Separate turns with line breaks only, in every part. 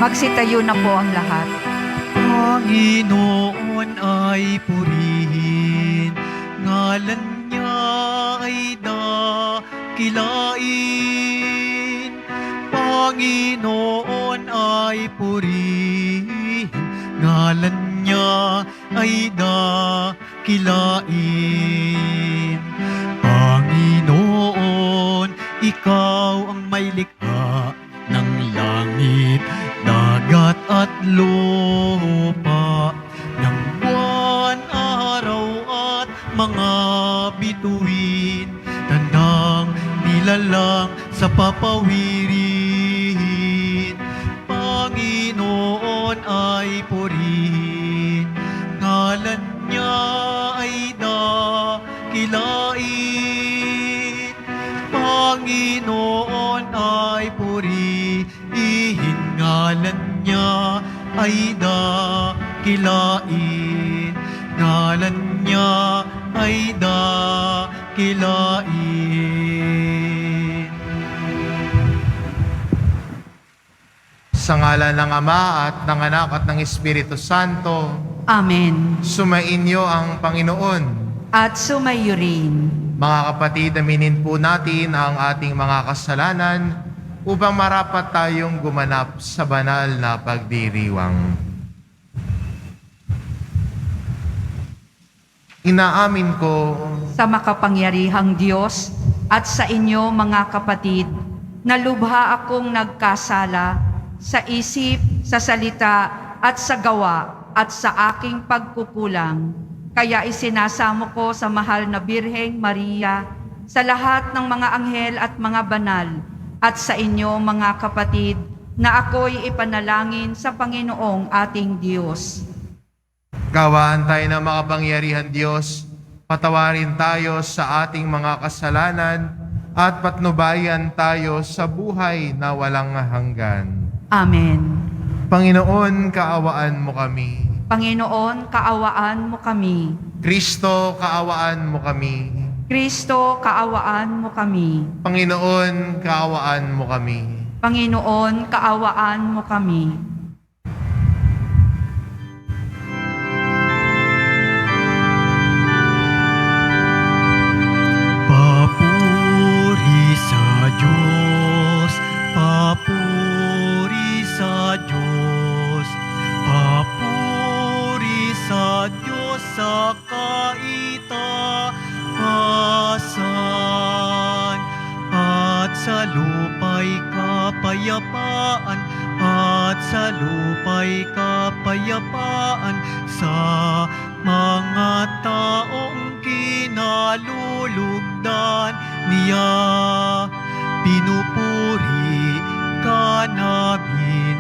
Magsitayo na po ang lahat.
Panginoon ay purihin, ngalan niya ay dakilain. Panginoon ay purihin, ngalan niya ay dakilain. Panginoon, ikaw ang may likha ng langit, dagat at lupa, ng buwan, araw at mga bituin, tandang nilalang sa papawirin. Panginoon ay purihin, ngalan niya ay dakilain. Panginoon ay purihin, ngalan niya ay dakilain. Ngalan niya ay dakilain.
Sa ngalan ng Ama at ng Anak at ng Espiritu Santo,
Amen.
sumainyo ang Panginoon.
At sumayo rin.
Mga kapatid, aminin po natin ang ating mga kasalanan upang marapat tayong gumanap sa banal na pagdiriwang. Inaamin ko
Sa makapangyarihang Diyos at sa inyo mga kapatid, na lubha akong nagkasala sa isip, sa salita at sa gawa at sa aking pagkukulang. Kaya isinasamo ko sa mahal na Birheng Maria, sa lahat ng mga anghel at mga banal, at sa inyo mga kapatid, na ako'y ipanalangin sa Panginoong ating Diyos.
Gawaan tayo ng makapangyarihan Diyos, patawarin tayo sa ating mga kasalanan at patnubayan tayo sa buhay na walang hanggan.
Amen.
Panginoon, kaawaan mo kami.
Panginoon, kaawaan mo kami.
Kristo, kaawaan mo kami.
Kristo, kaawaan mo kami.
Panginoon, kaawaan mo kami.
Panginoon, kaawaan mo kami.
Papuri sa Diyos, papuri sa Diyos, papuri sa Diyos sa kaitaasan, at sa lupa'y kapayapaan, at sa lupa'y kapayapaan sa mga taong kinalulugdan niya. Pinupuri ka namin,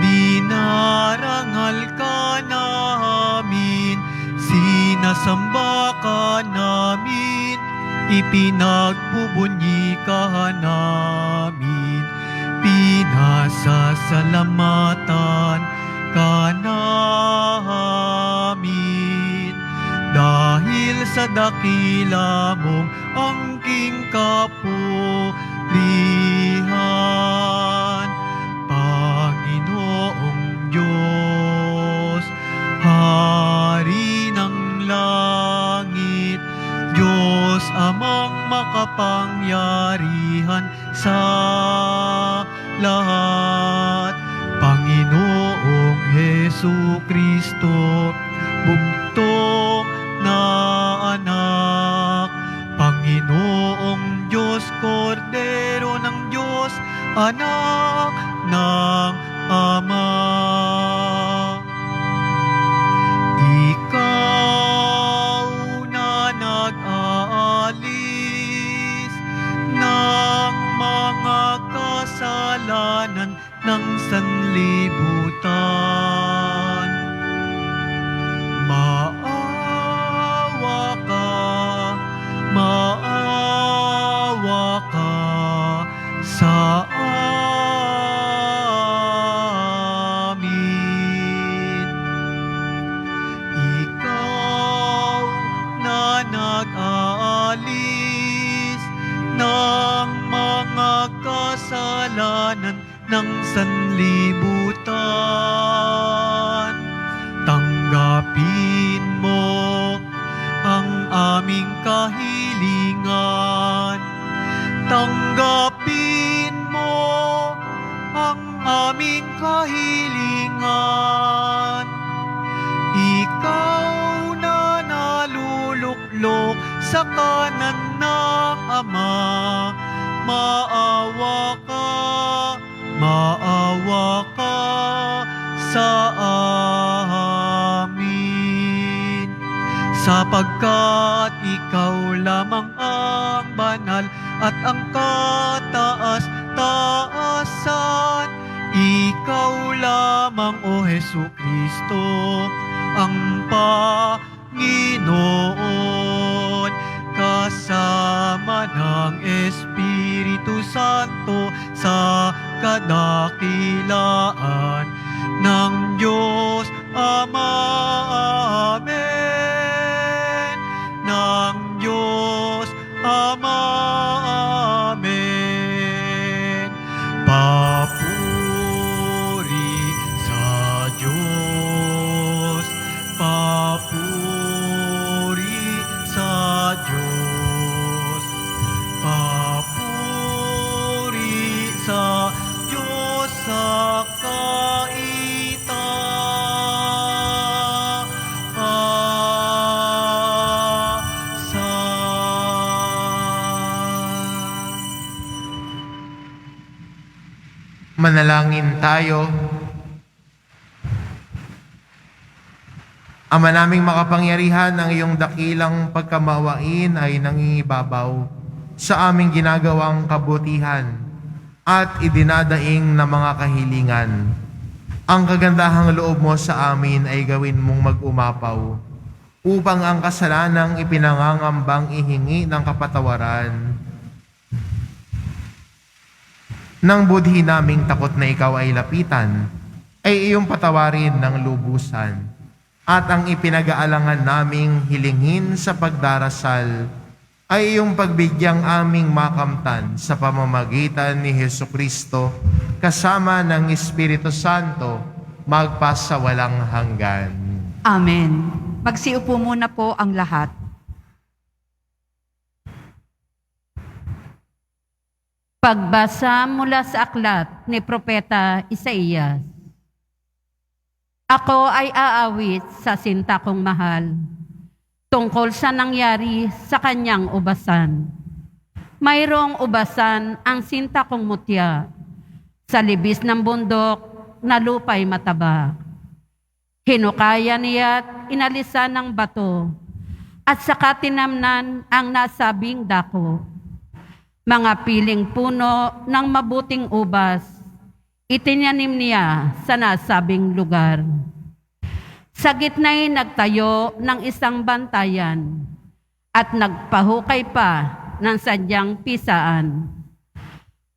dinarangal ka namin, sinasamba ka namin, ipinagbubunyi ka namin, pinasasalamatan ka namin. Dahil sa dakila mong angking kapurihan, Panginoong Diyos, Hari ng langit, Diyos amang makapangyarihan sa lahat, Panginoong Hesukristo, bugtong na anak, Panginoong Diyos, Kordero ng Diyos, anak ng Ama. Ikaw na nag-aalis ng mga kasalanan ng sanlibutan, maawa ka sa amin. Ikaw na nag-aalis ng mga kasalanan ng sanlibutan, sanlibutan. Tanggapin mo ang aming kahilingan. Tanggapin mo ang aming kahilingan. Ikaw na naluluklok sa kanan ng Ama, maawa ka sa amin. Sapagkat ikaw lamang ang banal at ang kataas-taasan. Ikaw lamang, O Hesukristo, ang Panginoon, kasama ng Espiritu Santo sa kadakilaan ng Diyos Ama. Amen. Ng Diyos Ama. Amen. Papuri sa Diyos. Papuri sa Diyos. Papuri sa Diyos sa
Manalangin tayo. Ama naming makapangyarihan, ang iyong dakilang pagkamawain ay nangingibabaw sa aming ginagawang kabutihan at idinadaing na mga kahilingan. Ang kagandahang loob mo sa amin ay gawin mong mag-umapaw upang ang kasalanang ipinangangambang ihingi ng kapatawaran nang budhi naming takot na ikaw ay lapitan, ay iyong patawarin ng lubusan. At ang ipinag-aalangan naming hilingin sa pagdarasal ay iyong pagbigyang aming makamtan sa pamamagitan ni Hesukristo kasama ng Espiritu Santo magpasawalang hanggan.
Amen. Magsiupo muna po ang lahat.
Pagbasa mula sa aklat ni Propeta Isaías. Ako ay aawit sa sinta kong mahal, tungkol sa nangyari sa kanyang ubasan. Mayroong ubasan ang sinta kong mutya, sa libis ng bundok na lupay mataba. Hinukaya niya't inalisan ng bato, at saka tinamnan ang nasabing dako. Mga piling puno ng mabuting ubas, itinanim niya sa nasabing lugar. Sa gitna'y nagtayo ng isang bantayan at nagpahukay pa ng sadyang pisaan.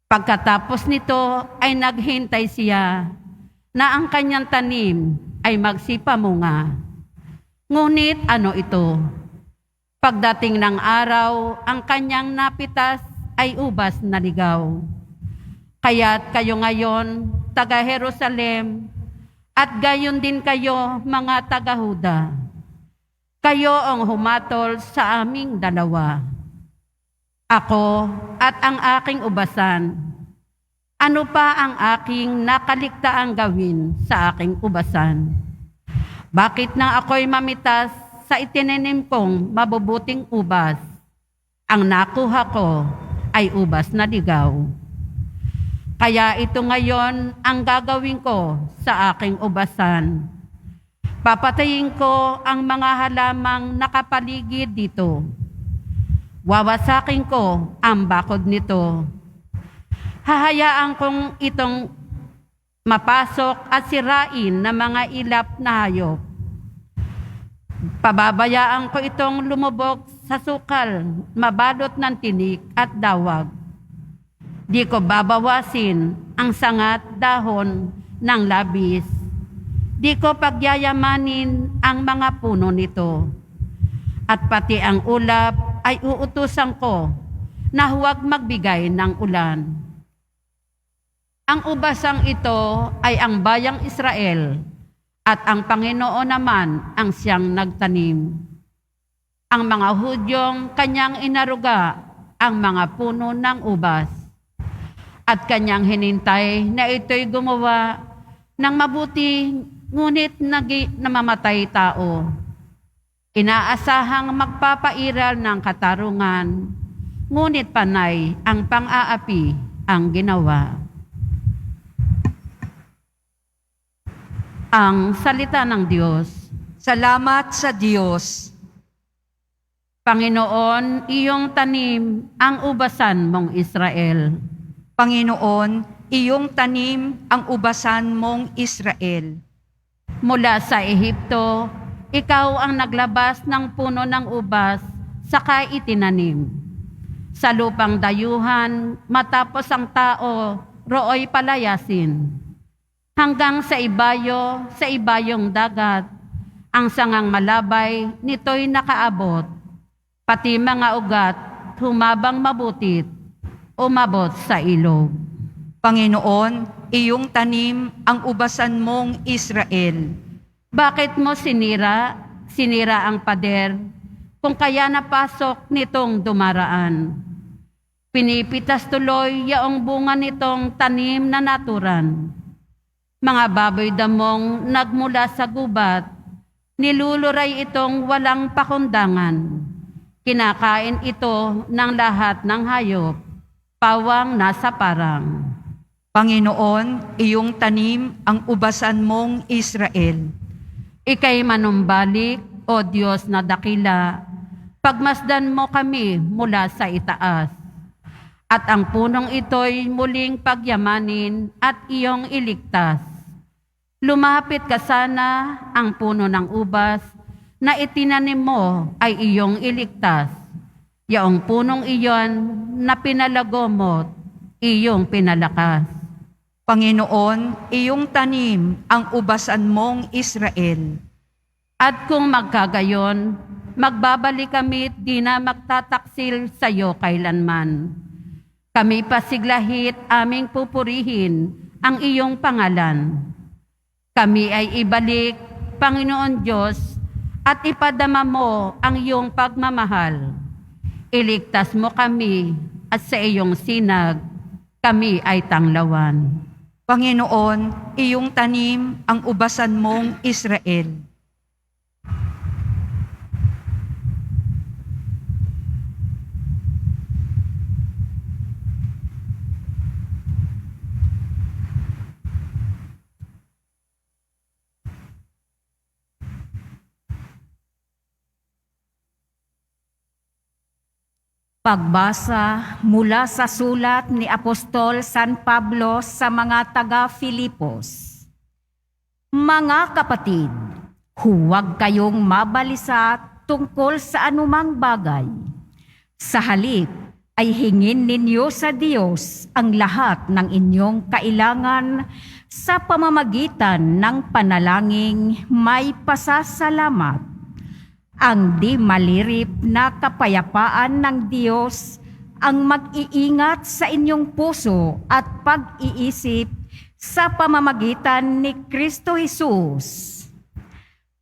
Pagkatapos nito ay naghintay siya na ang kanyang tanim ay magsipamunga. Ngunit ano ito? Pagdating ng araw, ang kanyang napitas ay ubas na ligaw. Kaya't kayo ngayon, taga Jerusalem, at gayon din kayo, mga taga Huda. Kayo ang humatol sa aming dalawa. Ako at ang aking ubasan. Ano pa ang aking nakaligtaang gawin sa aking ubasan? Bakit na ako'y mamitas sa itinanim kong mabubuting ubas? Ang nakuha ko ay ubas na ligaw. Kaya ito ngayon ang gagawin ko sa aking ubasan. Papatayin ko ang mga halamang nakapaligid dito. Wawasakin ko ang bakod nito. Hahayaan kong itong mapasok at sirain ng mga ilap na hayop. Pababayaan ko itong lumubog sa sukal, mabalot ng tinik at dawag. Di ko babawasin ang sangat dahon ng labis. Di ko pagyayamanin ang mga puno nito. At pati ang ulap ay uutusan ko na huwag magbigay ng ulan. Ang ubasang ito ay ang bayang Israel at ang Panginoon naman ang siyang nagtanim. Ang mga Hudyong kanyang inaruga ang mga puno ng ubas at kanyang hinintay na ito'y gumawa ng mabuti ngunit namamatay tao. Inaasahang magpapairal ng katarungan, ngunit panay ang pang-aapi ang ginawa. Ang salita ng Diyos.
Salamat sa Diyos.
Panginoon, iyong tanim ang ubasan mong Israel.
Panginoon, iyong tanim ang ubasan mong Israel.
Mula sa Ehipto, ikaw ang naglabas ng puno ng ubas, saka itinanim. Sa lupang dayuhan, matapos ang tao, rooy palayasin. Hanggang sa ibayong dagat, ang sangang malabay, nito'y nakaabot. Pati mga ugat, humabang mabutit, umabot sa ilog.
Panginoon, iyong tanim ang ubasan mong Israel.
Bakit mo sinira ang pader, kung kaya napasok nitong dumaraan? Pinipitas tuloy yaong bunga nitong tanim na naturan. Mga baboy damong nagmula sa gubat, niluluray itong walang pakundangan. Kinakain ito ng lahat ng hayop, pawang nasa parang.
Panginoon, iyong tanim ang ubasan mong Israel.
Ika'y manumbalik, O Diyos na dakila, pagmasdan mo kami mula sa itaas. At ang punong ito'y muling pagyamanin at iyong iligtas. Lumapit ka sana ang puno ng ubas na itinanim mo ay iyong iligtas. Yaong punong iyon na pinalagomot, iyong pinalakas.
Panginoon, iyong tanim ang ubasan mong Israel.
At kung magkagayon, magbabalik kami di na magtataksil sa iyo kailanman. Kami pasiglahit aming pupurihin ang iyong pangalan. Kami ay ibalik, Panginoon Diyos, at ipadama mo ang iyong pagmamahal. Iligtas mo kami at sa iyong sinag, kami ay tanglawan.
Panginoon, iyong tanim ang ubasan mong Israel.
Pagbasa mula sa sulat ni Apostol San Pablo sa mga taga-Filipos. Mga kapatid, huwag kayong mabalisa tungkol sa anumang bagay. Sa halip ay hingin ninyo sa Diyos ang lahat ng inyong kailangan sa pamamagitan ng panalangin may pasasalamat. Ang di malirip na kapayapaan ng Diyos ang mag-iingat sa inyong puso at pag-iisip sa pamamagitan ni Kristo Jesus.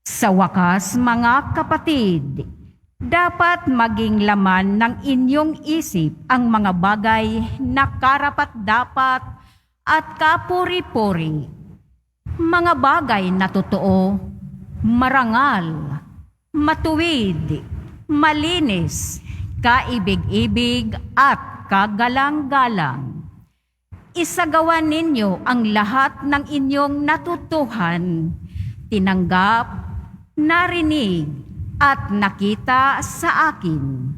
Sa wakas, mga kapatid, dapat maging laman ng inyong isip ang mga bagay na karapat-dapat at kapuri-puri. Mga bagay na totoo, marangal, matuwid, malinis, kaibig-ibig at kagalang-galang. Isagawa ninyo ang lahat ng inyong natutuhan, tinanggap, narinig, at nakita sa akin.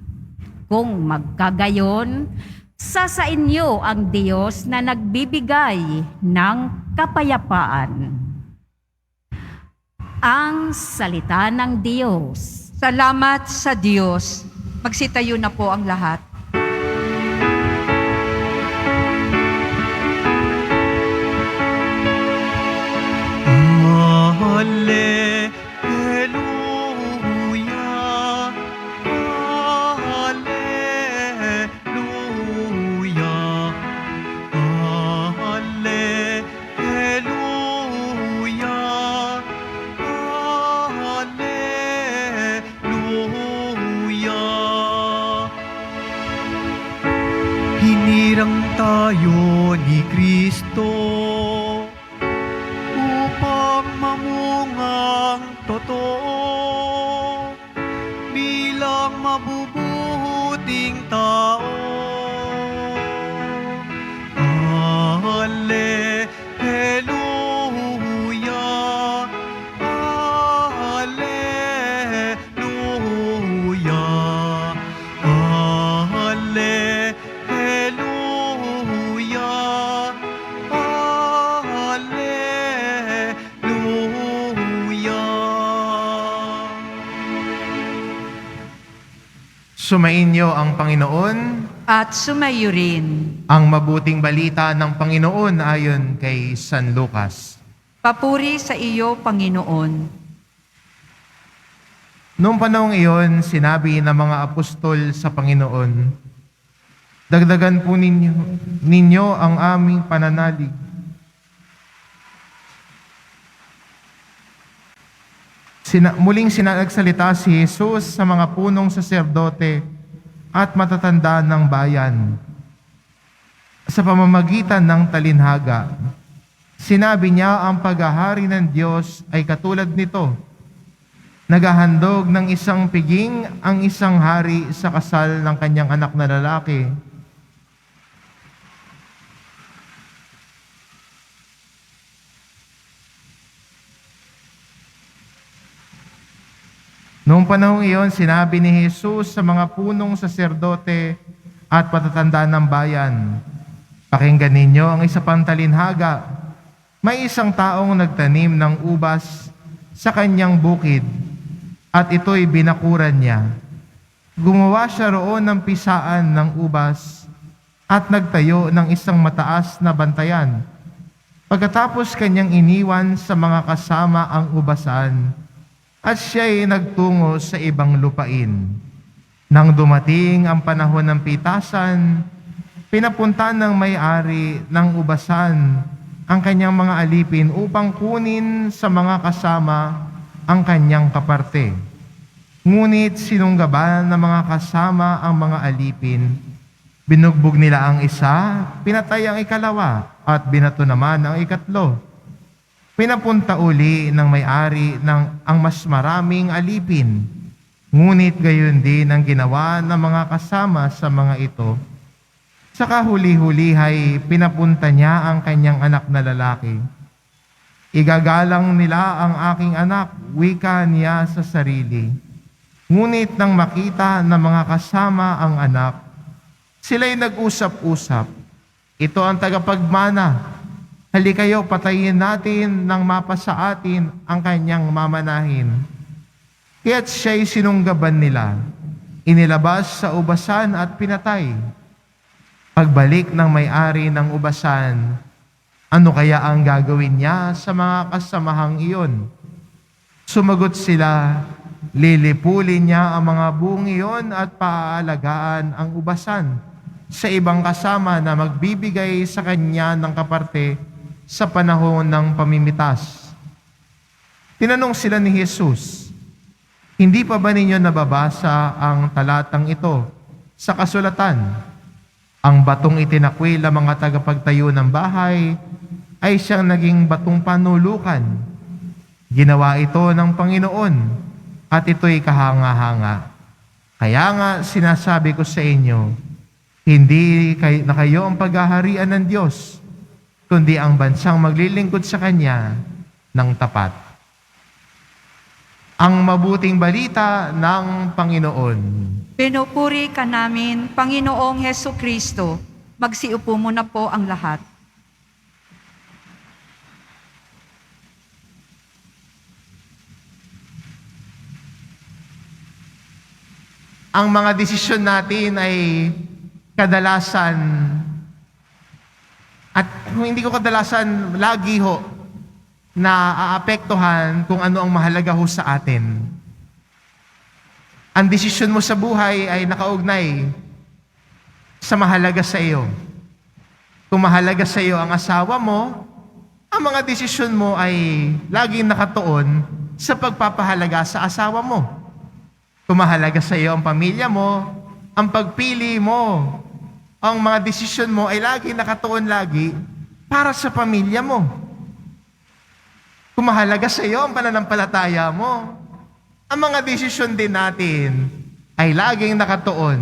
Kung magkagayon, sa inyo ang Diyos na nagbibigay ng kapayapaan. Ang salita ng Diyos.
Salamat sa Diyos. Magsitayo na po ang lahat.
Hallelujah, Hallelujah, Hallelujah. tayo ni Kristo upang mamungang totoo bilang mabubuting tao. Alleluia, Alleluia, Alleluia, Alleluia.
Sumainyo ang Panginoon.
At sumayo rin.
Ang mabuting balita ng Panginoon ayon kay San Lucas.
Papuri sa iyo, Panginoon.
Noong panahong iyon, sinabi ng mga apostol sa Panginoon, dagdagan po ninyo ang aming pananalig. Muling sinagsalita si Jesus sa mga punong saserdote at matatanda ng bayan. Sa pamamagitan ng talinhaga, sinabi niya ang paghahari ng Diyos ay katulad nito. Naghahandog ng isang piging ang isang hari sa kasal ng kanyang anak na lalaki. Noong panahong iyon, sinabi ni Jesus sa mga punong saserdote at patatanda ng bayan, pakinggan ninyo ang isa pang talinhaga. May isang taong nagtanim ng ubas sa kanyang bukid at ito'y binakuran niya. Gumawa siya roon ng pisaan ng ubas at nagtayo ng isang mataas na bantayan. Pagkatapos kanyang iniwan sa mga kasama ang ubasan, at siya'y nagtungo sa ibang lupain. Nang dumating ang panahon ng pitasan, pinapunta ng may-ari ng ubasan ang kanyang mga alipin upang kunin sa mga kasama ang kanyang kaparte. Ngunit sinunggaban ng mga kasama ang mga alipin. Binugbog nila ang isa, pinatay ang ikalawa, at binato naman ang ikatlo. Pinapunta uli ng may-ari ng ang mas maraming alipin. Ngunit gayon din ang ginawa ng mga kasama sa mga ito. Sa kahuli-huli ay pinapunta niya ang kanyang anak na lalaki. Igagalang nila ang aking anak, wika niya sa sarili. Ngunit nang makita ng mga kasama ang anak, sila'y nag-usap-usap. Ito ang tagapagmana. Halikayo, patayin natin nang mapasa atin ang kanyang mamanahin. Kaya't siya'y sinunggaban nila, inilabas sa ubasan at pinatay. Pagbalik ng may-ari ng ubasan, ano kaya ang gagawin niya sa mga kasamahang iyon? Sumagot sila, lilipulin niya ang mga buong iyon at paaalagaan ang ubasan sa ibang kasama na magbibigay sa kanya ng kaparte sa panahon ng pamimitas. Tinanong sila ni Jesus, hindi pa ba ninyo nababasa ang talatang ito sa kasulatan? Ang batong itinakwil ang mga tagapagtayo ng bahay ay siyang naging batong panulukan. Ginawa ito ng Panginoon at ito'y kahanga-hanga. Kaya nga sinasabi ko sa inyo, hindi na kayo ang paghaharian ng Diyos, kundi ang bansang maglilingkod sa Kanya ng tapat. Ang mabuting balita ng Panginoon.
Pinupuri ka namin, Panginoong Heso Kristo. Magsiupo muna po ang lahat.
Ang mga desisyon natin ay kadalasan, at hindi ko kadalasan, lagi ho, na aapektuhan kung ano ang mahalaga ho sa atin. Ang desisyon mo sa buhay ay nakaugnay sa mahalaga sa iyo. Kung mahalaga sa iyo ang asawa mo, ang mga desisyon mo ay laging nakatuon sa pagpapahalaga sa asawa mo. Kung mahalaga sa iyo ang pamilya mo, ang pagpili mo ang mga desisyon mo ay lagi nakatuon lagi para sa pamilya mo. Kung mahalaga sa iyo ang pananampalataya mo, ang mga desisyon din natin ay laging nakatuon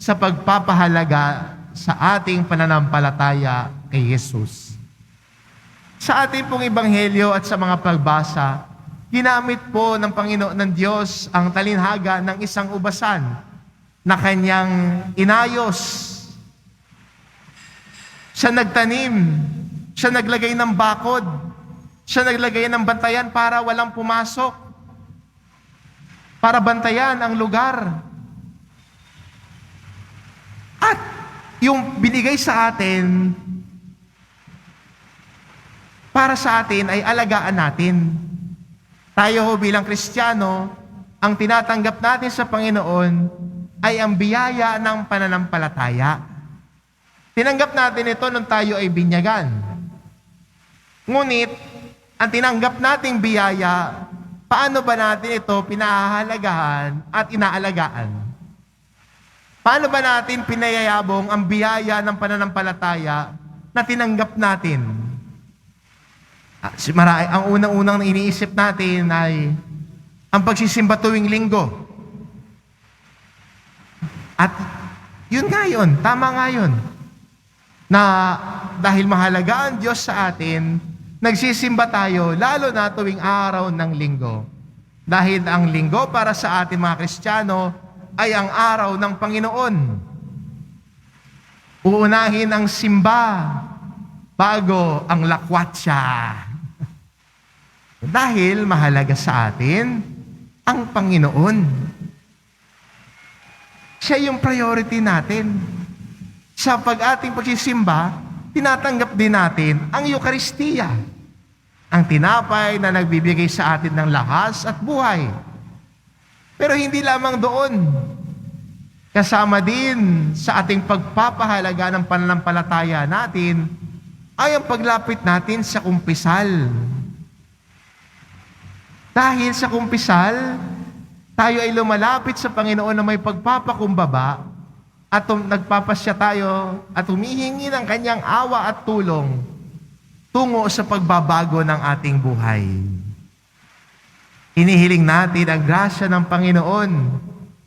sa pagpapahalaga sa ating pananampalataya kay Jesus. Sa ating pong ebanghelyo at sa mga pagbasa, ginamit po ng Panginoon ng Diyos ang talinhaga ng isang ubasan na kanyang inayos. Siya nagtanim, siya naglagay ng bakod, siya naglagay ng bantayan para walang pumasok, para bantayan ang lugar. At yung binigay sa atin, para sa atin ay alagaan natin. Tayo ho bilang Kristiyano, ang tinatanggap natin sa Panginoon ay ang biyaya ng pananampalataya. Tinanggap natin ito nung tayo ay binyagan. Ngunit, ang tinanggap nating biyaya, paano ba natin ito pinahahalagahan at inaalagaan? Paano ba natin pinayayabong ang biyaya ng pananampalataya na tinanggap natin? Ang unang-unang iniisip natin ay ang pagsisimba tuwing linggo. At yun nga yun, tama nga yun, na dahil mahalaga ang Diyos sa atin, nagsisimba tayo lalo na tuwing araw ng linggo. Dahil ang linggo para sa atin mga Kristiyano ay ang araw ng Panginoon. Uunahin ang simba bago ang lakwatsa. Dahil mahalaga sa atin ang Panginoon. Siya yung priority natin. Sa ating pagsisimba, tinatanggap din natin ang Eucharistia, ang tinapay na nagbibigay sa atin ng lakas at buhay. Pero hindi lamang doon. Kasama din sa ating pagpapahalaga ng pananampalataya natin ay ang paglapit natin sa kumpisal. Dahil sa kumpisal, tayo ay lumalapit sa Panginoon na may pagpapakumbaba at nagpapasya tayo at humihingi ng kanyang awa at tulong tungo sa pagbabago ng ating buhay. Hinihiling natin ang grasya ng Panginoon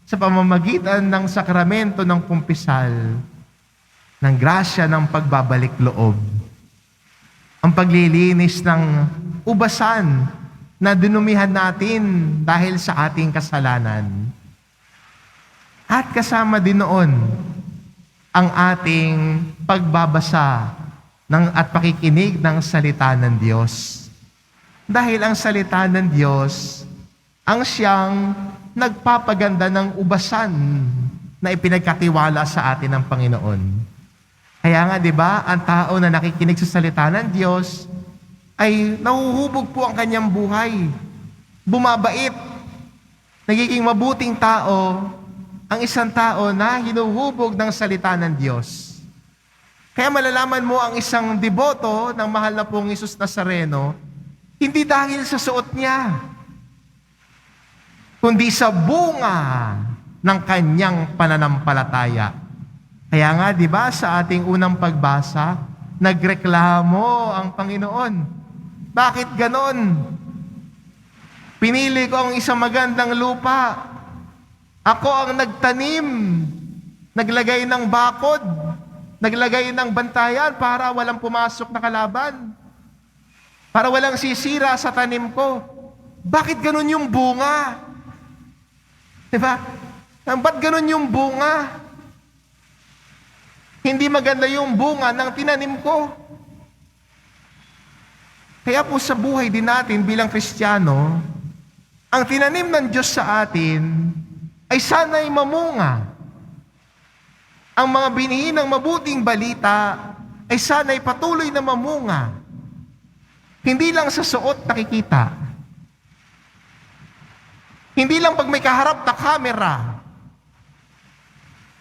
sa pamamagitan ng sakramento ng kumpisal, ng grasya ng pagbabalik loob. Ang paglilinis ng ubasan na dinumihan natin dahil sa ating kasalanan. At kasama din noon ang ating pagbabasa at pakikinig ng salita ng Diyos. Dahil ang salita ng Diyos ang siyang nagpapaganda ng ubasan na ipinagkatiwala sa atin ng Panginoon. Kaya nga, di ba, ang tao na nakikinig sa salita ng Diyos ay nahuhubog po ang kanyang buhay. Bumabait. Nagiging mabuting tao ang isang tao na hinuhubog ng salita ng Diyos. Kaya malalaman mo ang isang deboto ng mahal na pong Jesus Nazareno, hindi dahil sa suot niya, kundi sa bunga ng kanyang pananampalataya. Kaya nga, di ba, sa ating unang pagbasa, nagreklamo ang Panginoon. Bakit ganon? Pinili ko ang isang magandang lupa. Ako ang nagtanim, naglagay ng bakod, naglagay ng bantayan para walang pumasok na kalaban, para walang sisira sa tanim ko. Bakit ganon yung bunga? Diba? Ba't ganon yung bunga? Hindi maganda yung bunga ng tinanim ko. Kaya po sa buhay din natin bilang Kristiyano, ang tinanim ng Diyos sa atin ay sana'y mamunga. Ang mga binhi ng mabuting balita ay sana'y patuloy na mamunga. Hindi lang sa suot nakikita. Hindi lang pag may kaharap na kamera.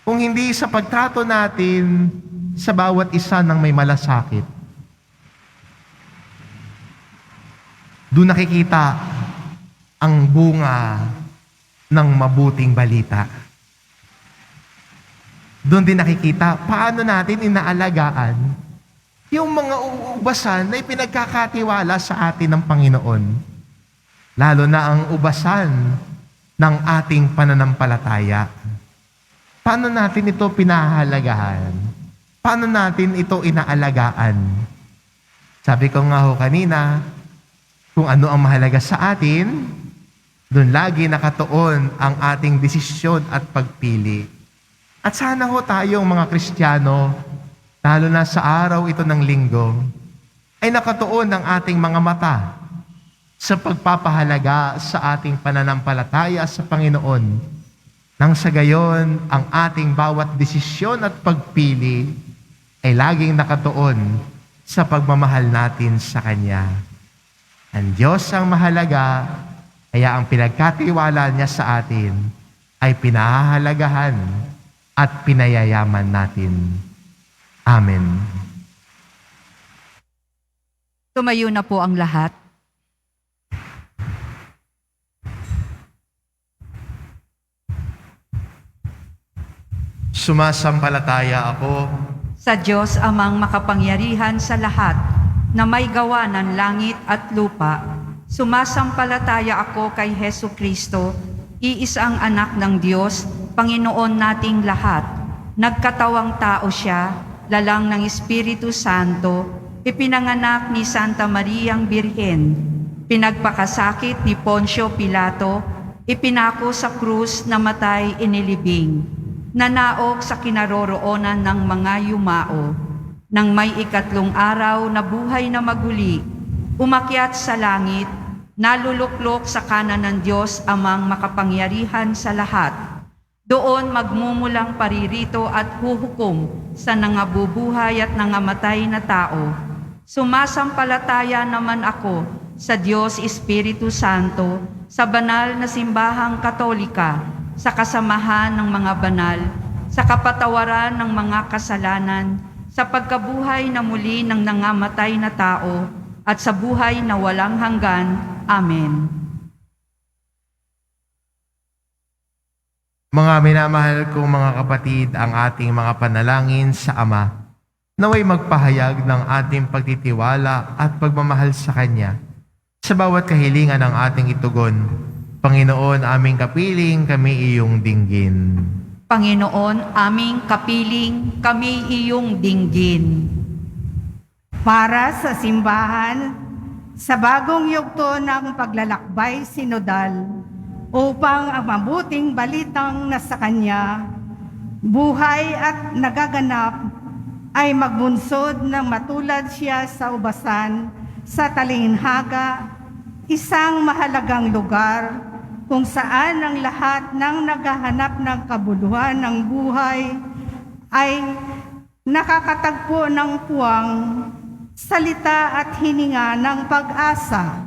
Kung hindi sa pagtrato natin sa bawat isa ng may malasakit. Doon nakikita ang bunga ng mabuting balita. Doon din nakikita paano natin inaalagaan yung mga ubasan na ipinagkakatiwala sa atin ng Panginoon. Lalo na ang ubasan ng ating pananampalataya. Paano natin ito pinahahalagahan? Paano natin ito inaalagaan? Sabi ko nga ho kanina, kung ano ang mahalaga sa atin, doon lagi nakatuon ang ating desisyon at pagpili. At sana ho tayong mga Kristiyano, lalo na sa araw ito ng linggo, ay nakatuon ang ating mga mata sa pagpapahalaga sa ating pananampalataya sa Panginoon. Nang sa gayon, ang ating bawat desisyon at pagpili ay laging nakatuon sa pagmamahal natin sa Kanya. Ang Diyos ang mahalaga, kaya ang pinagkatiwala niya sa atin ay pinahahalagahan at pinayayaman natin. Amen.
Tumayo na po ang lahat.
Sumasampalataya ako
Sa Diyos amang makapangyarihan sa lahat, na may gawa ng langit at lupa, sumasampalataya ako kay Hesu Kristo, iisang anak ng Diyos, Panginoon nating lahat. Nagkatawang tao siya, lalang ng Espiritu Santo, ipinanganak ni Santa Mariang Birhen, pinagpakasakit ni Poncio Pilato, ipinako sa krus, namatay, inilibing, nanaog sa kinaroroonan ng mga yumao. Nang may ikatlong araw na buhay na maguli, umakyat sa langit, naluluklok sa kanan ng Diyos amang makapangyarihan sa lahat. Doon magmumulang paririto at huhukom sa nangabubuhay at nangamatay na tao. Sumasampalataya naman ako sa Diyos Espiritu Santo, sa banal na simbahang Katolika, sa kasamahan ng mga banal, sa kapatawaran ng mga kasalanan, sa pagkabuhay na muli ng nangamatay na tao, at sa buhay na walang hanggan. Amen.
Mga minamahal kong mga kapatid, ang ating mga panalangin sa Ama, naway magpahayag ng ating pagtitiwala at pagmamahal sa Kanya sa bawat kahilingan ng ating itugon. Panginoon, aming kapiling, kami iyong dinggin.
Panginoon, aming kapiling, kami iyong dinggin.
Para sa simbahan, sa bagong yugto ng paglalakbay sinodal, upang ang mabuting balitang nasa Kanya, buhay at nagaganap, ay magbunsod ng matulad siya sa ubasan, sa talinhaga, isang mahalagang lugar kung saan ang lahat ng naghahanap ng kabuluhan ng buhay ay nakakatagpo ng puwang, salita at hininga ng pag-asa.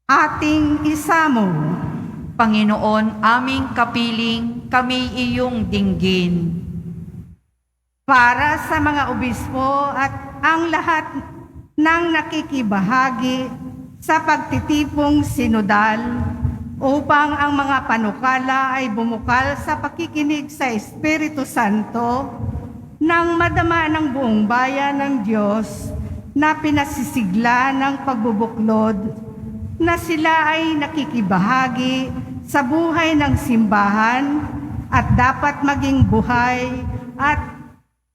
Ating isamo.
Panginoon, aming kapiling, kami iyong dinggin.
Para sa mga obispo at ang lahat ng nakikibahagi sa pagtitipong sinodal, upang ang mga panukala ay bumukal sa pakikinig sa Espiritu Santo nang madama ng buong bayan ng Diyos na pinasisigla ng pagbubuklod, na sila ay nakikibahagi sa buhay ng simbahan at dapat maging buhay at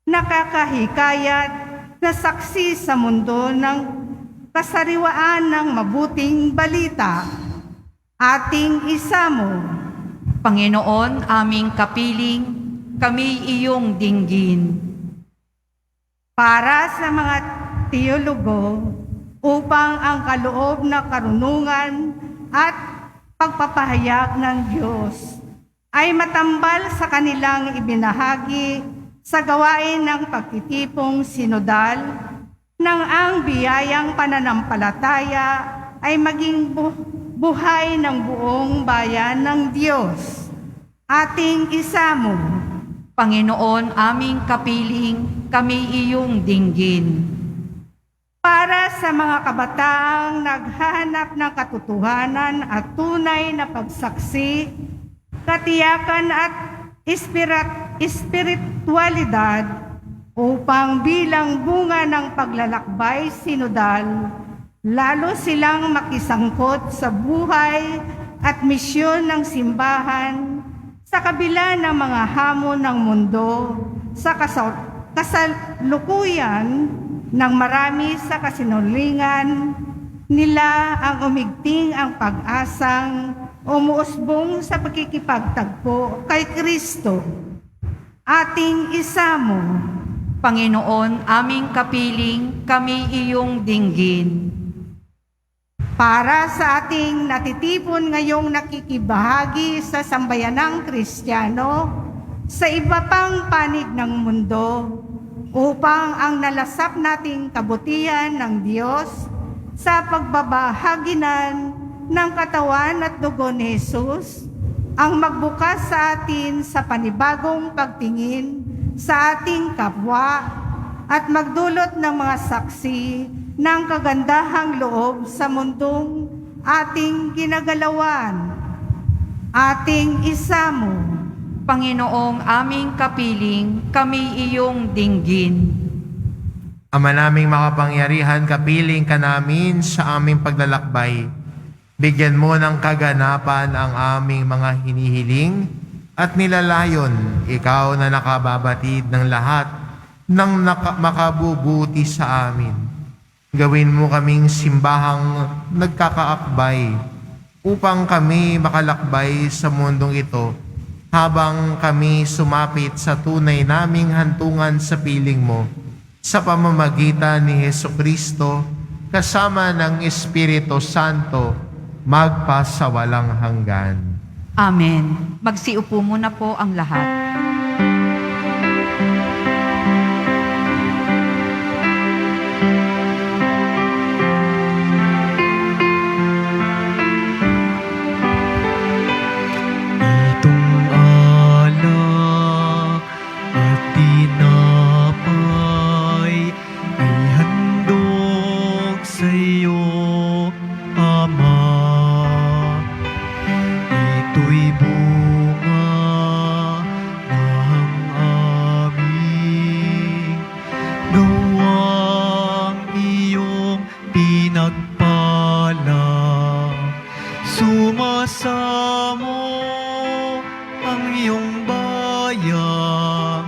nakakahikayat na saksi sa mundo ng kasariwaan ng mabuting balita. Ating isamo.
Panginoon, aming kapiling, kami iyong dinggin.
Para sa mga teologo, upang ang kaloob na karunungan at pagpapahayag ng Diyos ay matambal sa kanilang ibinahagi sa gawain ng pagtitipong sinodal, nang ang biyayang pananampalataya ay maging buhay ng buong bayan ng Diyos. Ating isamo.
Panginoon, aming kapiling, kami iyong dinggin.
Para sa mga kabataang naghahanap ng katotohanan at tunay na pagsaksi, katiyakan at espiritualidad upang bilang bunga ng paglalakbay sinodal, lalo silang makisangkot sa buhay at misyon ng simbahan sa kabila ng mga hamon ng mundo, sa kasalukuyan ng marami sa kasinungalingan nila ang umigting ang pag-asang umuusbong sa pagkikipagtagpo kay Kristo, ating isamo.
Panginoon, aming kapiling, kami iyong dinggin.
Para sa ating natitipon ngayong nakikibahagi sa sambayanang Kristiyano sa iba pang panig ng mundo, upang ang nalasap nating kabutihan ng Diyos sa pagbabahaginan ng katawan at dugo ni Jesus ang magbukas sa atin sa panibagong pagtingin sa ating kapwa at magdulot ng mga saksi ng kagandahang loob sa mundong ating ginagalawan, ating isamo.
Panginoong aming kapiling, kami iyong dinggin.
Ama naming makapangyarihan, kapiling ka namin sa aming paglalakbay. Bigyan mo ng kaganapan ang aming mga hinihiling at nilalayon, ikaw na nakababatid ng lahat ng makabubuti sa amin. Gawin mo kaming simbahang nagkakaakbay upang kami makalakbay sa mundong ito habang kami sumapit sa tunay naming hantungan sa piling mo sa pamamagitan ni Hesukristo kasama ng Espiritu Santo magpasawalang hanggan.
Amen. Magsiupo muna po ang lahat.
Itong alak at tinapay ay handog sa iyo, Ama. Ito'y bunga ng aming gawang iyong pinagpala. Sumasamo ang iyong bayan,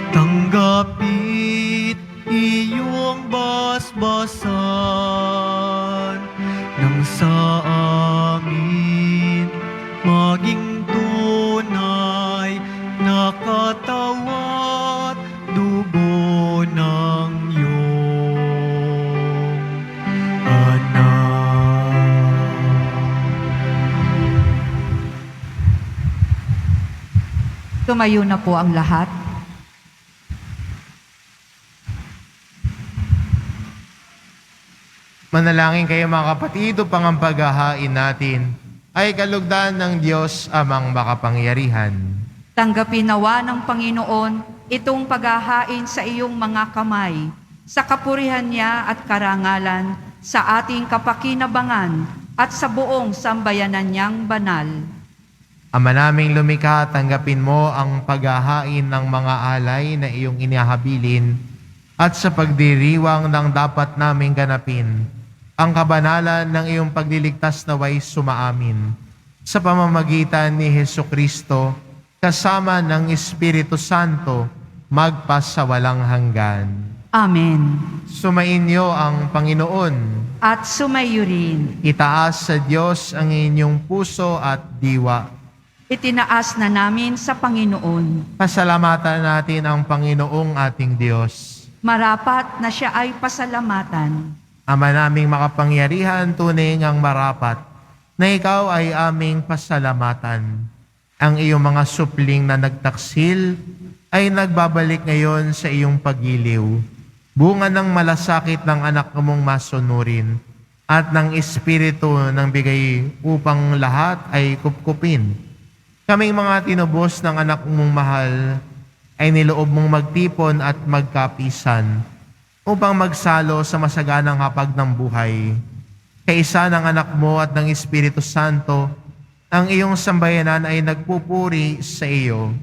tanggapit iyong basbasan nang sa amin maging tunay na katawat dugo ng iyong anak.
Tumayo na po ang lahat.
Manalangin kayo mga kapatid upang ang paghahain natin ay kalugdan ng Diyos amang makapangyarihan.
Tanggapin nawa ng Panginoon itong paghahain sa iyong mga kamay, sa kapurihan niya at karangalan, sa ating kapakinabangan at sa buong sambayanan niyang banal.
Ama naming lumikha, tanggapin mo ang paghahain ng mga alay na iyong inihabilin at sa pagdiriwang ng dapat naming ganapin, ang kabanalan ng iyong pagliligtas naway sumaamin. Sa pamamagitan ni Hesukristo, kasama ng Espiritu Santo, magpasawalang hanggan.
Amen.
Sumainyo ang Panginoon.
At sumayo rin.
Itaas sa Diyos ang inyong puso at diwa.
Itinaas na namin sa Panginoon.
Pasalamatan natin ang Panginoong ating Diyos.
Marapat na siya ay pasalamatan.
Ama naming makapangyarihan, tunay ngang marapat na ikaw ay aming pasalamatan. Ang iyong mga supling na nagtaksil ay nagbabalik ngayon sa iyong pagiliw. Bunga ng malasakit ng anak mong masunurin at ng Espiritu ng bigay upang lahat ay kupkupin. Kaming mga tinubos ng anak mong mahal ay niloob mong magtipon at magkapisan upang magsalo sa masaganang hapag ng buhay. Kaisa ng anak mo at ng Espiritu Santo, ang iyong sambayanan ay nagpupuri sa iyo.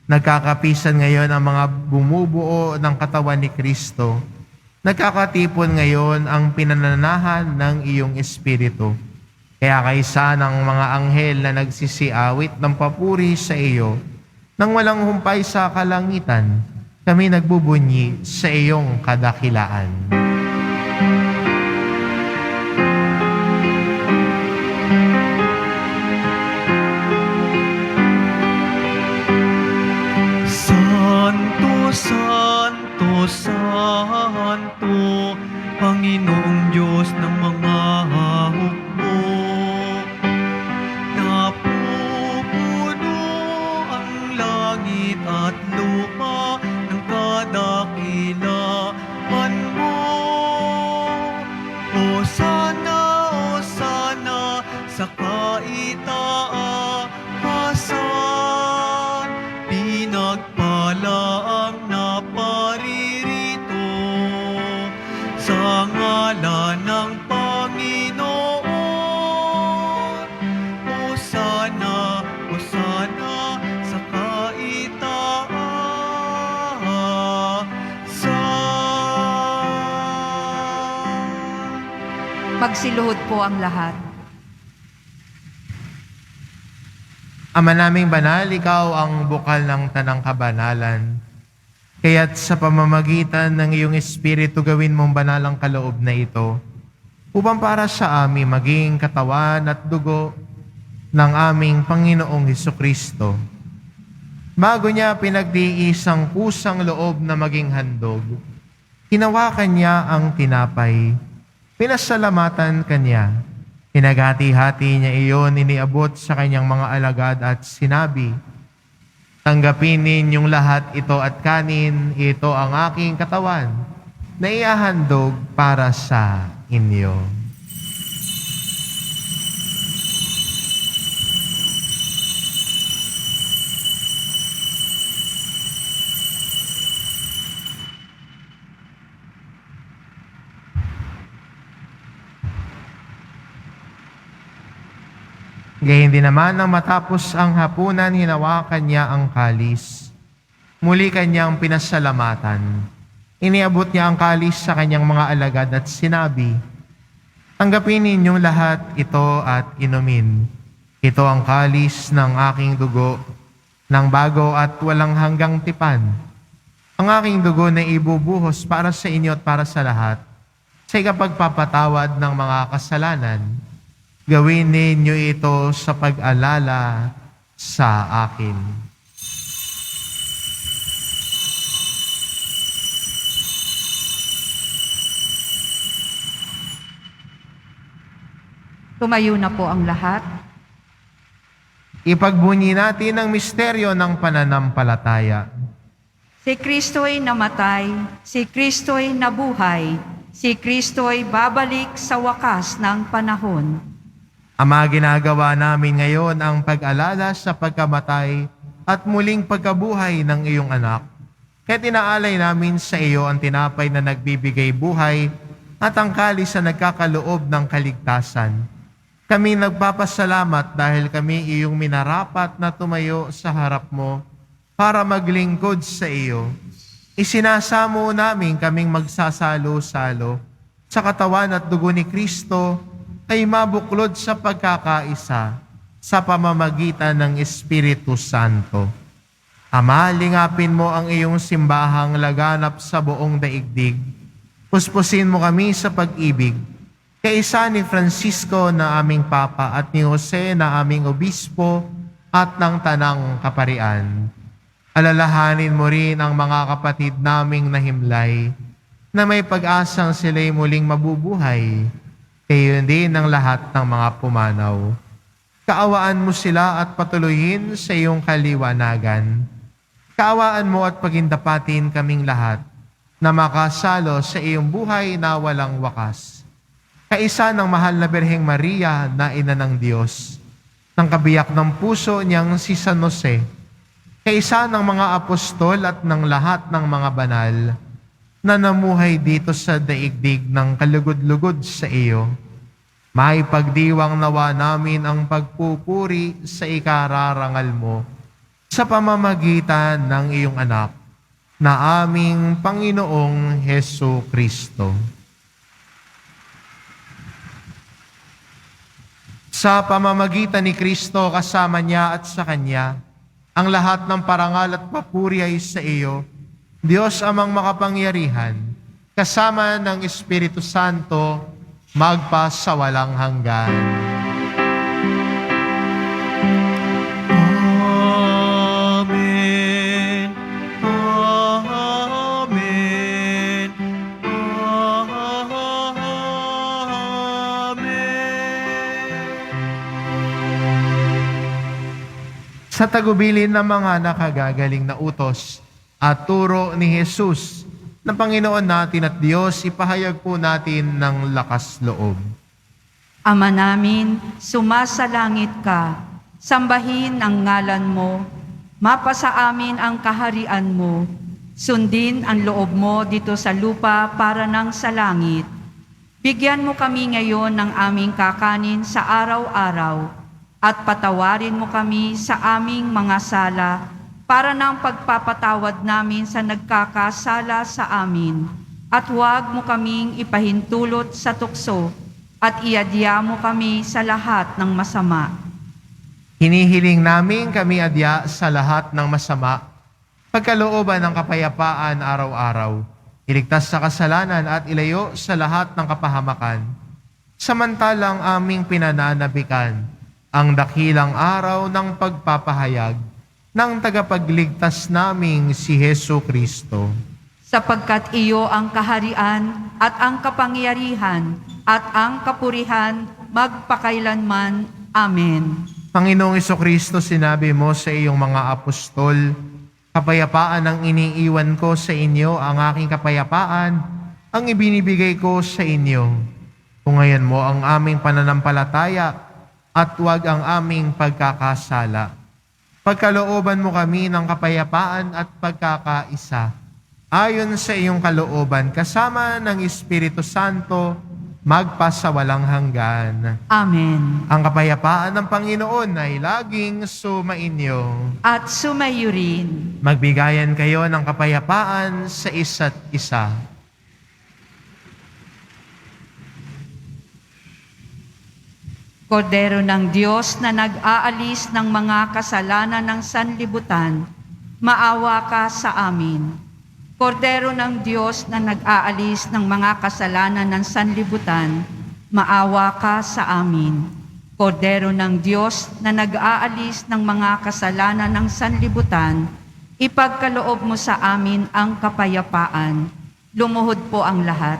Nagkakapisan ngayon ang mga bumubuo ng katawan ni Kristo. Nagkakatipon ngayon ang pinananahan ng iyong Espiritu. Kaya kaysa ng mga anghel na nagsisiawit ng papuri sa iyo, nang walang humpay sa kalangitan, kami nagbubunyi sa iyong kadakilaan.
Santo, Santo, Santo, Panginoong Diyos ng mga hukbo. Napupuno ang langit at lupa ng kadakilaan mo. Hosana, Hosana sa kaitaasan. Pinagpala ang naparirito sa ngalan ng Panginoon. Hosana, Hosana sa kaitaasan.
Magsiluhod po ang lahat.
Ama naming banal, ikaw ang bukal ng tanang kabanalan. Kaya't sa pamamagitan ng iyong Espiritu gawin mong banal ang kaloob na ito, upang para sa amin maging katawan at dugo ng aming Panginoong Hesukristo. Bago niya pinagdiisang kusang loob na maging handog, hinawakan niya ang tinapay, pinasalamatan kanya, pinaghati-hati niya iyon, iniabot sa kanyang mga alagad at sinabi, "Tanggapin ninyong lahat ito at kanin, ito ang aking katawan na iahandog para sa inyo." Gayun din naman nang matapos ang hapunan, hinawakan niya ang kalis. Muli kanyang pinasalamatan. Iniabot niya ang kalis sa kanyang mga alagad at sinabi, "Tanggapin ninyong lahat ito at inumin. Ito ang kalis ng aking dugo, ng bago at walang hanggang tipan. Ang aking dugo na ibubuhos para sa inyo at para sa lahat, sa ikapagpapatawad ng mga kasalanan. Gawin ninyo ito sa pag-alala sa akin."
Tumayo na po ang lahat.
Ipagbunyi natin ang misteryo ng pananampalataya.
Si Kristo'y namatay, si Kristo'y nabuhay, si Kristo'y babalik sa wakas ng panahon.
Ama, ginagawa namin ngayon ang pag-alala sa pagkamatay at muling pagkabuhay ng iyong anak. Kaya tinaalay namin sa iyo ang tinapay na nagbibigay buhay at ang kalis na nagkakaloob ng kaligtasan. Kami nagpapasalamat dahil kami iyong minarapat na tumayo sa harap mo para maglingkod sa iyo. Isinasamo namin kaming magsasalo-salo sa katawan at dugo ni Kristo ay mabuklod sa pagkakaisa sa pamamagitan ng Espiritu Santo. Ama, lingapin mo ang iyong simbahang laganap sa buong daigdig. Puspusin mo kami sa pag-ibig, kaisa ni Francisco na aming Papa at ni Jose na aming Obispo at ng Tanang Kaparian. Alalahanin mo rin ang mga kapatid naming nahimlay na may pag-asang sila'y muling mabubuhay, kayo din ng lahat ng mga pumanaw. Kaawaan mo sila at patuloyin sa iyong kaliwanagan. Kaawaan mo at pagindapatin kaming lahat na makasalo sa iyong buhay na walang wakas. Kaisa ng mahal na Birheng Maria na ina ng Diyos, ng kabiyak ng puso niyang si San Jose, kaisa ng mga apostol at ng lahat ng mga banal na namuhay dito sa daigdig ng kalugod-lugod sa iyo. May pagdiwang nawa namin ang pagpupuri sa ikararangal mo sa pamamagitan ng iyong anak na aming Panginoong Heso Kristo. Sa pamamagitan ni Kristo, kasama niya at sa Kanya, ang lahat ng parangal at papuri ay sa iyo, Diyos amang makapangyarihan, kasama ng Espiritu Santo, magpa sa walang hanggan.
Amen. Amen. Amen.
Sa tagubilin ng mga nakagagaling na utos at turo ni Jesus na Panginoon natin at Diyos, ipahayag po natin ng lakas loob.
Ama namin, sumasalangit ka, sambahin ang ngalan mo, mapasa amin ang kaharian mo, sundin ang loob mo dito sa lupa para nang sa langit. Bigyan mo kami ngayon ng aming kakanin sa araw-araw, at patawarin mo kami sa aming mga sala, para ng pagpapatawad namin sa nagkakasala sa amin. At huwag mo kaming ipahintulot sa tukso, at iadya mo kami sa lahat ng masama.
Hinihiling namin kami adya sa lahat ng masama, pagkalooban ng kapayapaan araw-araw, iligtas sa kasalanan at ilayo sa lahat ng kapahamakan. Samantalang aming pinananabikan ang dakilang araw ng pagpapahayag ng tagapagligtas naming si Heso Kristo.
Sapagkat iyo ang kaharian at ang kapangyarihan at ang kapurihan magpakailanman. Amen.
Panginoong Kristo, sinabi mo sa iyong mga apostol, kapayapaan ang iniiwan ko sa inyo, ang aking kapayapaan ang ibinibigay ko sa inyo. Tungayan mo ang aming pananampalataya at huwag ang aming pagkakasala. Pagkalooban mo kami ng kapayapaan at pagkakaisa, ayon sa iyong kalooban, kasama ng Espiritu Santo, magpa sa walang hanggan.
Amen.
Ang kapayapaan ng Panginoon ay laging sumainyo.
At sumayo rin.
Magbigayan kayo ng kapayapaan sa isa't isa.
Kordero ng Diyos na nag-aalis ng mga kasalanan ng sanlibutan, maawa ka sa amin. Kordero ng Diyos na nag-aalis ng mga kasalanan ng sanlibutan, maawa ka sa amin. Kordero ng Diyos na nag-aalis ng mga kasalanan ng sanlibutan, ipagkaloob mo sa amin ang kapayapaan. Lumuhod po ang lahat.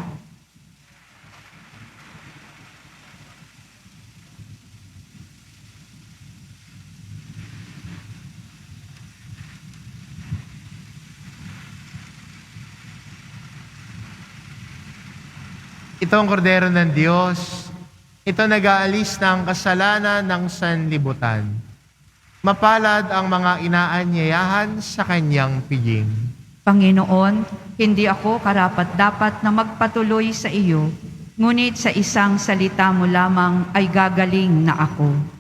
Ito ang kordero ng Diyos. Ito nag-aalis ng kasalanan ng sanlibutan. Mapalad ang mga inaanyayahan sa kanyang piging.
Panginoon, hindi ako karapat-dapat na magpatuloy sa iyo, ngunit sa isang salita mo lamang ay gagaling na ako.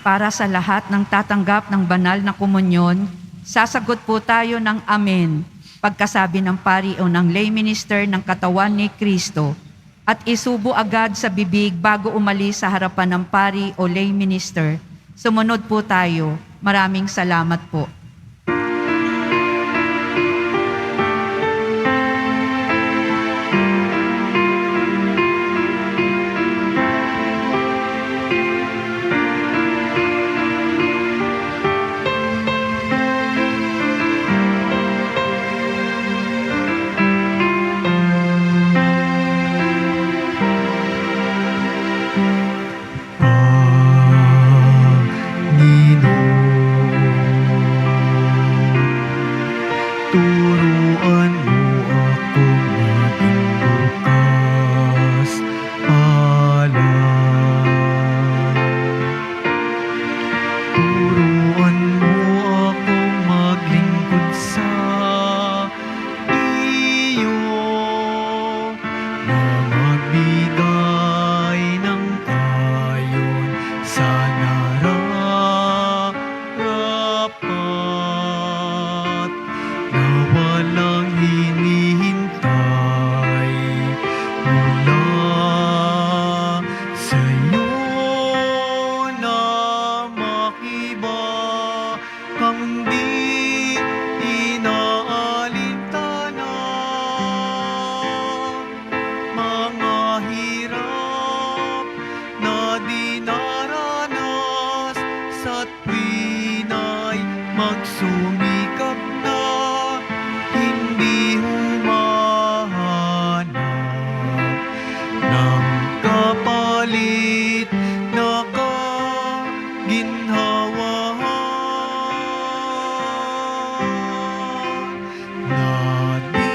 Para sa lahat ng tatanggap ng banal na komunyon, sasagot po tayo ng Amen pagkasabi ng pari o ng lay minister ng katawan ni Kristo at isubo agad sa bibig bago umalis sa harapan ng pari o lay minister. Sumunod po tayo. Maraming salamat po.
Turuan mo akong maglingkod sa iyo, na magbigay ng ayon sa nararapat, na walang hinihintay mula sa'yo, na makiba kang di inaalintana, mga hirap na dinaranas sa tuwina'y magsumikap na hindi humahanap ng kapalit na kaginhawaan, na di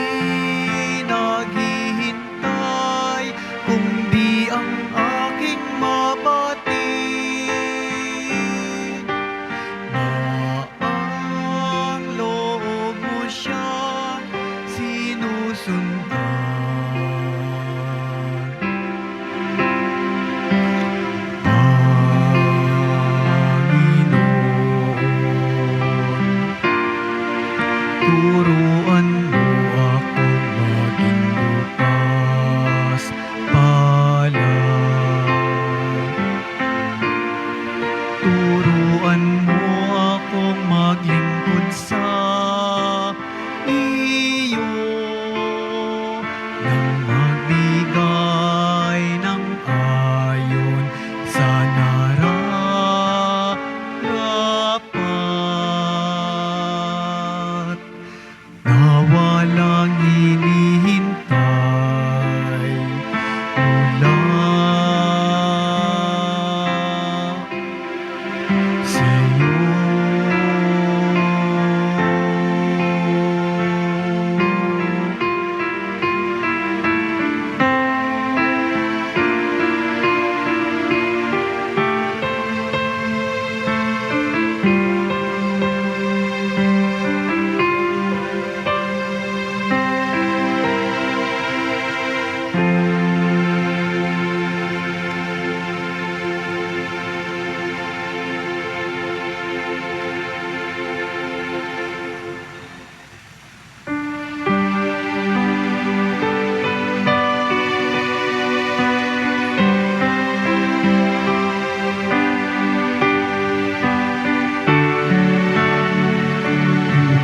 naghihintay kundi ang aking mabatid, na ang loob mo siya sinusundan. Panginoon, turuan mo akong maging bukas palad. Turuan mo akong maglingkod sa iyo, nang magbigay ng ayon sa nararapat, na walang hinihintay mula sa'yo.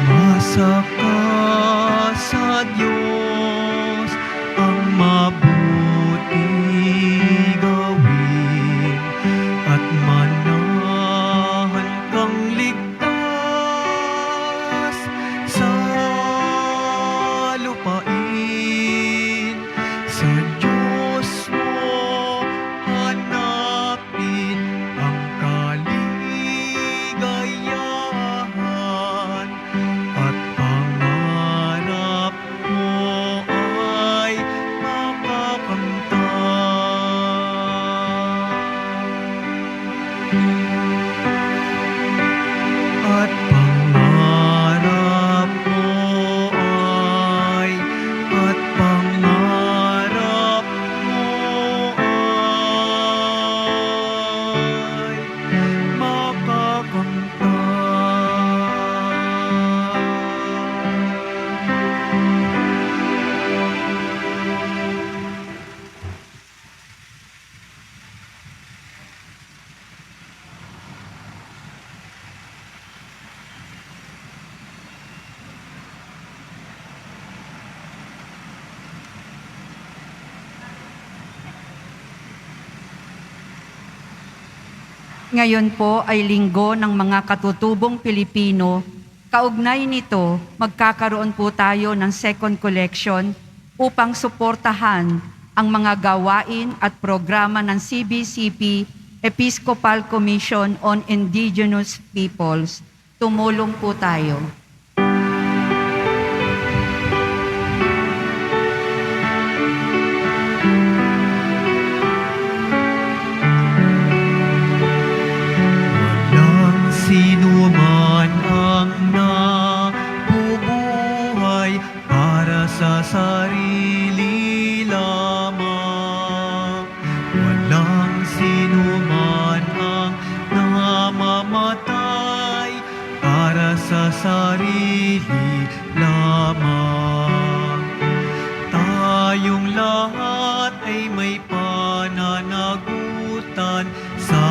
Umasa ka sa Diyos, ang mabuti gawin, at manahan kang ligtas sa lupain. Sa Diyos mo hanapin ang kaligayahan, at pangarap mo ay mapakamtan. At pangarap mo ay, at pangarap mo ay
Ngayon po ay linggo ng mga katutubong Pilipino. Kaugnay nito, magkakaroon po tayo ng second collection upang suportahan ang mga gawain at programa ng CBCP Episcopal Commission on Indigenous Peoples. Tumulong po tayo.
para sa sarili lamang. Tayong lahat ay may pananagutan sa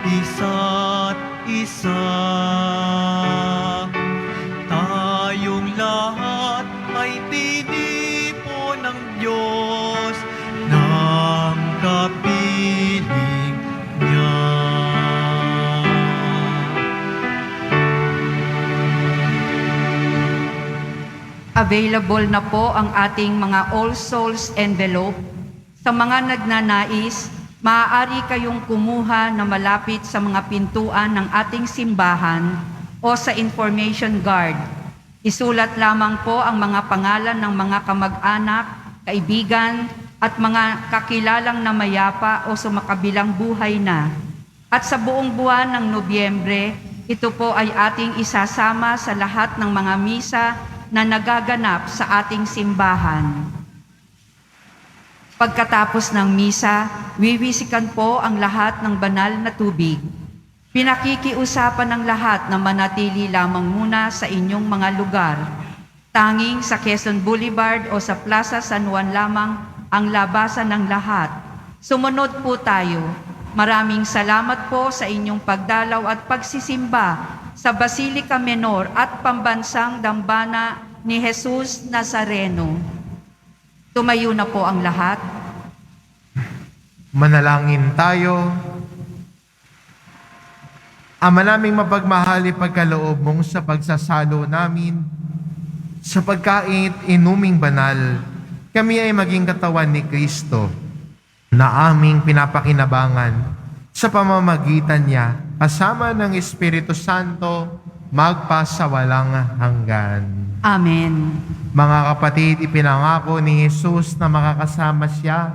isa't isa. Tayong lahat ay tinipo ng Diyos ng kapiling niya.
Available na po ang ating mga All Souls envelope. Sa mga nagnanais, maaari kayong kumuha na malapit sa mga pintuan ng ating simbahan o sa information guard. Isulat lamang po ang mga pangalan ng mga kamag-anak, kaibigan, at mga kakilalang na mayapa o sumakabilang buhay na. At sa buong buwan ng Nobyembre, ito po ay ating isasama sa lahat ng mga misa na nagaganap sa ating simbahan. Pagkatapos ng misa, wiwisikan po ang lahat ng banal na tubig. Pinakikiusapan ng lahat na manatili lamang muna sa inyong mga lugar. Tanging sa Quezon Boulevard o sa Plaza San Juan lamang ang labasan ng lahat. Sumunod po tayo. Maraming salamat po sa inyong pagdalaw at pagsisimba sa Basilica Menor at Pambansang Dambana ni Jesus Nazareno. Tumayo na po ang lahat.
Manalangin tayo. Ama naming mapagmahal, ipagkaloob mong sa pagsasalo namin sa pagkain inuming banal, kami ay maging katawan ni Kristo na aming pinapakinabangan sa pamamagitan niya kasama ng Espiritu Santo magpasawalang hanggan.
Amen.
Mga kapatid, ipinangako ni Jesus na makakasama siya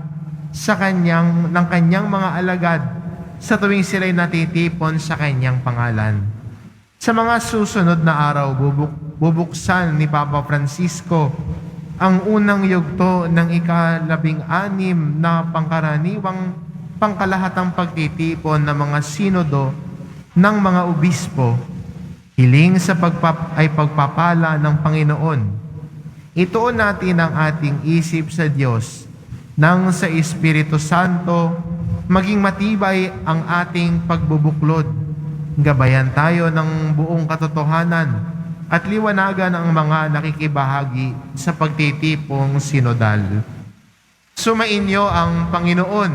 ng kanyang mga alagad sa tuwing sila'y natitipon sa kanyang pangalan. Sa mga susunod na araw, bubuksan ni Papa Francisco ang unang yugto ng ika-16 na pangkaraniwang pangkalahatang pagtitipon ng mga sinodo ng mga obispo, hiling sa pagpapala ng Panginoon. Ituon natin ang ating isip sa Diyos nang sa Espiritu Santo maging matibay ang ating pagbubuklod. Gabayan tayo ng buong katotohanan at liwanagan ang mga nakikibahagi sa pagtitipong sinodal. Sumainyo ang Panginoon.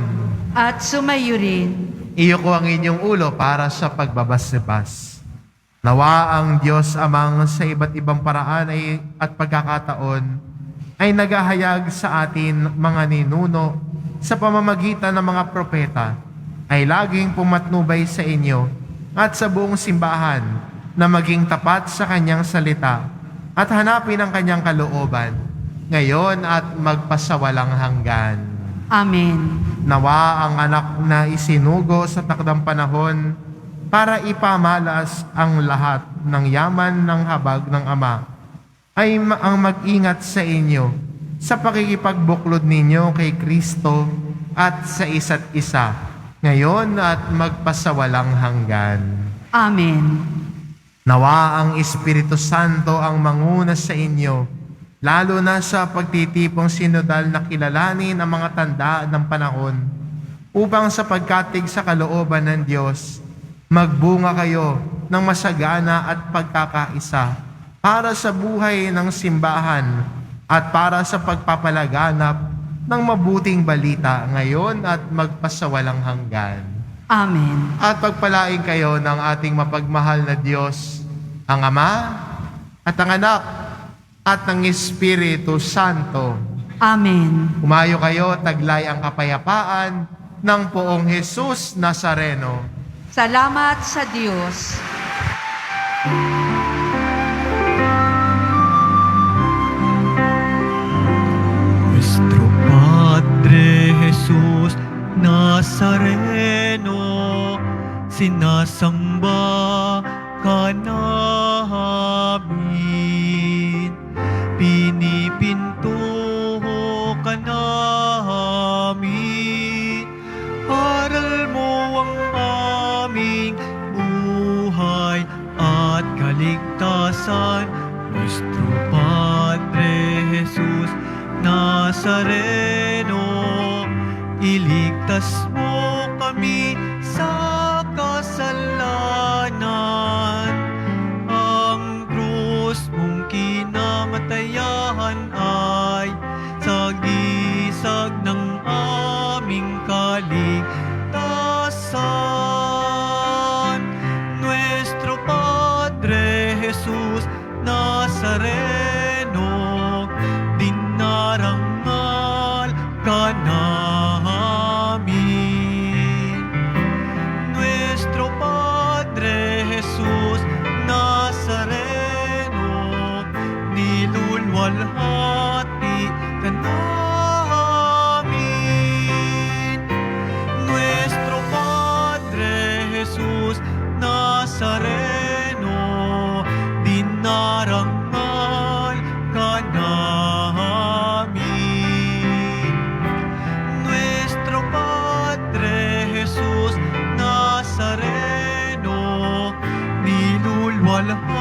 At sumayo rin.
Iyo ko ang inyong ulo para sa pagbabasibas. Nawa ang Diyos Amang sa iba't ibang paraan at pagkakataon ay naghahayag sa atin mga ninuno sa pamamagitan ng mga propeta ay laging pumatnubay sa inyo at sa buong simbahan na maging tapat sa kanyang salita at hanapin ang kanyang kalooban ngayon at magpasawalang hanggan.
Amen.
Nawa ang anak na isinugo sa takdang panahon para ipamalas ang lahat ng yaman ng habag ng Ama ay ang mag-ingat sa inyo sa pakikipagbuklod ninyo kay Kristo at sa isa't isa ngayon at magpasawalang hanggan.
Amen.
Nawa ang Espiritu Santo ang manguna sa inyo, lalo na sa pagtitipong sinodal na kilalanin ang mga tanda ng panahon, upang sa pagkatig sa kalooban ng Diyos, magbunga kayo ng masagana at pagkakaisa para sa buhay ng simbahan at para sa pagpapalaganap ng mabuting balita ngayon at magpasawalang hanggan.
Amen.
At pagpalain kayo ng ating mapagmahal na Diyos, ang Ama at ang Anak at ang Espiritu Santo.
Amen.
Umayo kayo, taglay ang kapayapaan ng poong Jesus Nazareno.
Salamat sa Diyos.
Nuestro Padre Jesus Nazareno, sinasamba ka namin, pinipinto ka namin, aral mo ang aming buhay at kalagayan. Nuestro Padre Jesus Nazareno, iligtas mo kami sa kasalanan. Ang krus mong kinamatayan ay sagisag ng aming kaligtasan. Nuestro Padre Jesus Nazareno, dinarangal ka namin. Nuestro Padre Jesus Nazareno, nilulwalhati ka namin. Nuestro Padre Jesus Nazareno, dinarangal ka namin. Nuestro Padre Jesus Nazareno, nilulwalhati